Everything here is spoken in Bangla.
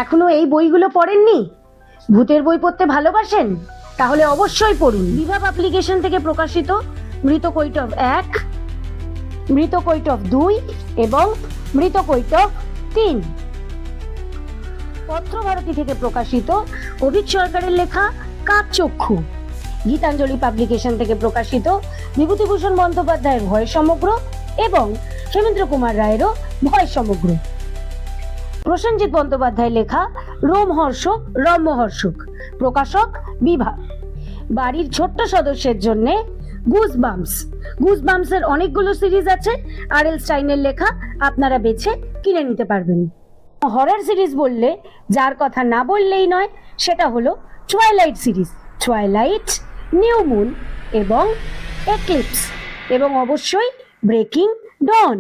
এখনো এই বইগুলো পড়েননি? ভূতের বই পড়তে ভালোবাসেন? তাহলে অবশ্যই পড়ুন। বিভা পাবলিকেশন থেকে প্রকাশিত মৃতকৈটব 1, মৃতকৈটব 2 এবং মৃতকৈটব 3। পত্রভারতী থেকে প্রকাশিত অভিক সরকারের লেখা কাকচক্ষু। গীতাঞ্জলি পাবলিকেশন থেকে প্রকাশিত বিভূতিভূষণ বন্দ্যোপাধ্যায়ের ভয় সমগ্র এবং হেমেন্দ্র কুমার রায়েরও ভয় সমগ্র। প্রসেনজিৎ বন্দ্যোপাধ্যায় লেখা রোমহর্ষক রম্যহর্ষক, প্রকাশক বিভা। বাড়ির ছোট্ট সদস্যের জন্য গুজবাম্পস। গুজবাম্পসের অনেকগুলো সিরিজ আছে, আর.এল. স্টাইনের লেখা, আপনারা বেছে কিনে নিতে পারবেন। হরর সিরিজ বললে যার কথা না বললেই নয় সেটা হলো twilight series. Twilight, new moon এবং এক্লিপস, এবং অবশ্যই ব্রেকিং ডন।